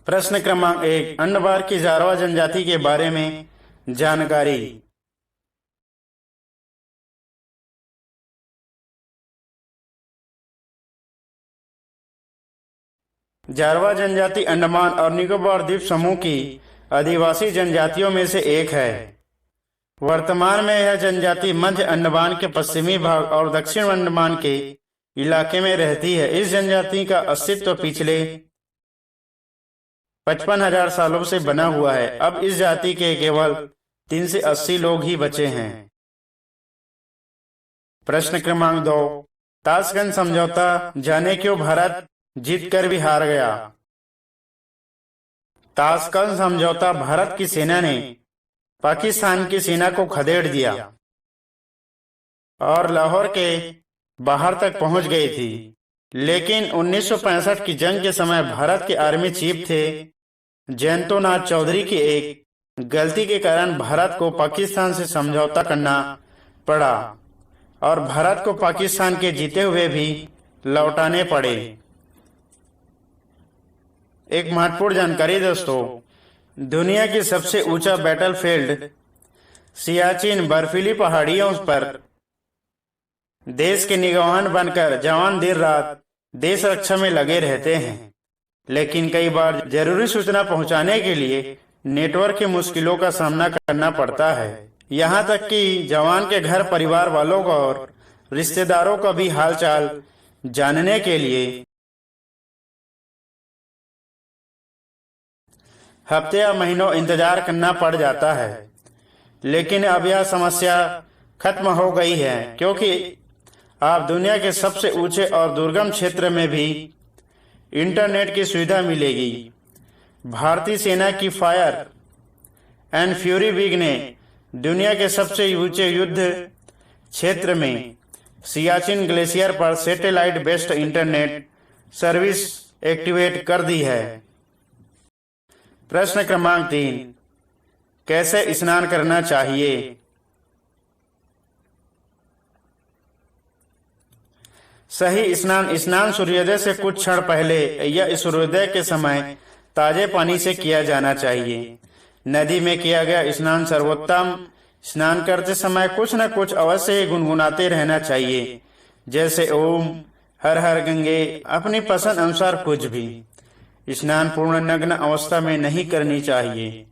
प्रश्न क्रमांक 1, अंडमान की जारवा जनजाति के बारे में जानकारी। जारवा जनजाति अंडमान और निकोबार द्वीप समूह की आदिवासी जनजातियों में से एक है। वर्तमान में यह जनजाति मध्य अंडमान के पश्चिमी भाग और दक्षिण अंडमान के इलाके में रहती है। इस जनजाति का अस्तित्व पिछले 55,000 सालों से बना हुआ है। अब इस जाति के केवल 3 से 80 लोग ही बचे हैं। प्रश्न क्रमांक 2, ताशकंद समझौता जाने क्यों भारत जीतकर भी हार गया। ताशकंद समझौता भारत की सेना ने पाकिस्तान की सेना को खदेड़ दिया और लाहौर के बाहर तक पहुंच गई थी। लेकिन 1965 की जंग के समय भारत के आर्मी चीफ थे जयंतो नाथ चौधरी की एक गलती के कारण भारत को पाकिस्तान से समझौता करना पड़ा और भारत को पाकिस्तान के जीते हुए भी लौटाने पड़े। एक महत्वपूर्ण जानकारी दोस्तों, दुनिया की सबसे ऊंचा बैटलफील्ड सियाचिन बर्फीली पहाड़ियों पर देश के निगरान बनकर जवान देर रात देश रक्षा में लगे रहते हैं। लेकिन कई बार जरूरी सूचना पहुंचाने के लिए नेटवर्क की मुश्किलों का सामना करना पड़ता है। यहां तक कि जवान के घर परिवार वालों का और रिश्तेदारों का भी हालचाल जानने के लिए हफ्ते या महीनों इंतजार करना पड़ जाता है। लेकिन अब यह समस्या खत्म हो गई है, क्योंकि आप दुनिया के सबसे ऊंचे और दुर्गम क्षेत्र में भी इंटरनेट की सुविधा मिलेगी। भारतीय सेना की फायर एंड फ्यूरी विंग ने दुनिया के सबसे ऊंचे युद्ध क्षेत्र में सियाचिन ग्लेशियर पर satellite based internet service activate कर दी है। प्रश्न क्रमांक 3, कैसे स्नान करना चाहिए। सही स्नान सूर्योदय से कुछ क्षण पहले या सूर्योदय के समय ताजे पानी से किया जाना चाहिए। नदी में किया गया स्नान सर्वोत्तम। स्नान करते समय कुछ न कुछ अवश्य ही गुनगुनाते रहना चाहिए, जैसे ओम, हर हर गंगे, अपनी पसंद अनुसार कुछ भी। स्नान पूर्ण नग्न अवस्था में नहीं करनी चाहिए।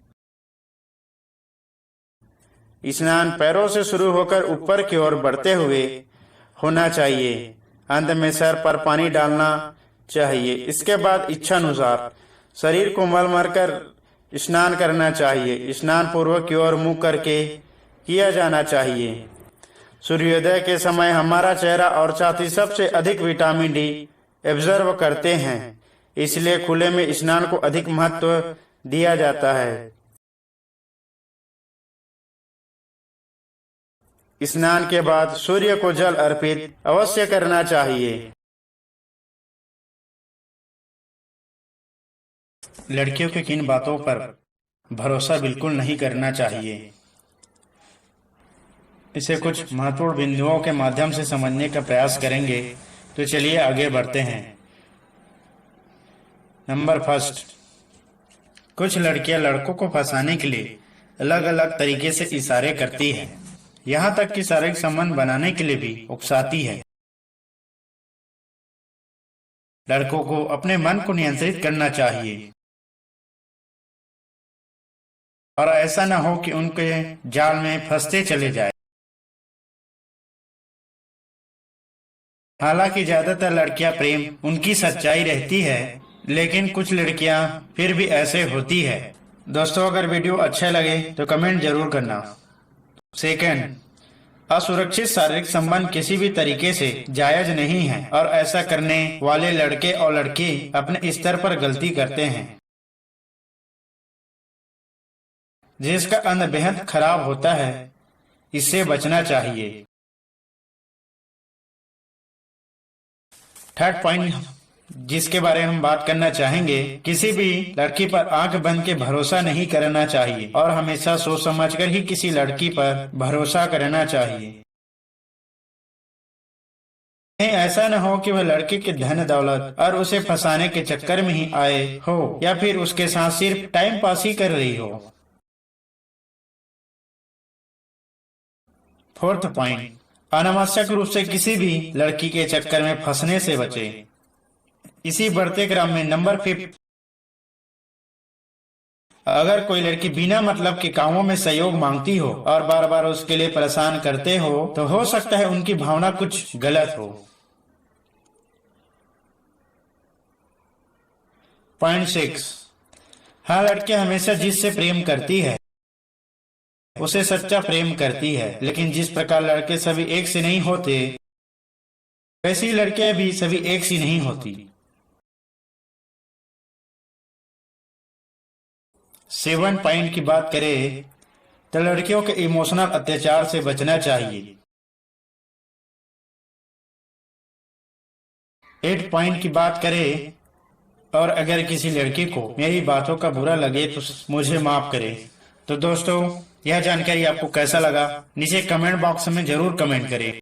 स्नान पैरों से शुरू होकर ऊपर की ओर बढ़ते हुए होना चाहिए। अंत में सर पर पानी डालना चाहिए। इसके बाद इच्छा अनुसार शरीर को मल मारकर स्नान करना चाहिए। स्नान पूर्व की ओर मुंह करके किया जाना चाहिए। सूर्योदय के समय हमारा चेहरा और छाती सबसे अधिक विटामिन डी एब्जॉर्ब करते हैं, इसलिए खुले में स्नान को अधिक महत्व दिया जाता है। स्नान के बाद सूर्य को जल अर्पित अवश्य करना चाहिए। लड़कियों की किन बातों पर भरोसा बिल्कुल नहीं करना चाहिए, इसे कुछ महत्वपूर्ण बिंदुओं के माध्यम से समझने का प्रयास करेंगे। तो चलिए आगे बढ़ते हैं। नंबर 1, कुछ लड़कियां लड़कों को फंसाने के लिए अलग अलग तरीके से इशारे करती हैं, यहाँ तक कि शारीरिक संबंध बनाने के लिए भी उकसाती है। लड़कों को अपने मन को नियंत्रित करना चाहिए और ऐसा न हो कि उनके जाल में फंसते चले जाए। हालांकि ज्यादातर लड़कियां प्रेम उनकी सच्चाई रहती है, लेकिन कुछ लड़कियां फिर भी ऐसे होती है। दोस्तों, अगर वीडियो अच्छा लगे तो कमेंट जरूर करना। सेकंड, असुरक्षित शारीरिक संबंध किसी भी तरीके से जायज नहीं है और ऐसा करने वाले लड़के और लड़की अपने स्तर पर गलती करते हैं, जिसका अंत बेहद खराब होता है। इससे बचना चाहिए। थर्ड पॉइंट जिसके बारे में हम बात करना चाहेंगे, किसी भी लड़की पर आंख बंद के भरोसा नहीं करना चाहिए और हमेशा सोच समझकर ही किसी लड़की पर भरोसा करना चाहिए। ऐसा न हो कि वह लड़के के धन दौलत और उसे फंसाने के चक्कर में ही आए हो या फिर उसके साथ सिर्फ टाइम पास ही कर रही हो। फोर्थ पॉइंट, अनावश्यक रूप से किसी भी लड़की के चक्कर में फंसने से बचे। इसी बढ़ते क्रम में नंबर 5, अगर कोई लड़की बिना मतलब के कामों में सहयोग मांगती हो और बार बार उसके लिए परेशान करते तो हो सकता है उनकी भावना कुछ गलत हो। पॉइंट 6, हाँ, लड़कियां हमेशा जिससे प्रेम करती है उसे सच्चा प्रेम करती है, लेकिन जिस प्रकार लड़के सभी एक से नहीं होते वैसी लड़कियां भी सभी एक सी नहीं होती। 7 पॉइंट की बात करें तो लड़कियों के इमोशनल अत्याचार से बचना चाहिए। 8 पॉइंट की बात करें, और अगर किसी लड़की को मेरी बातों का बुरा लगे तो मुझे माफ करे। तो दोस्तों, यह जानकारी आपको कैसा लगा नीचे कमेंट बॉक्स में जरूर कमेंट करें।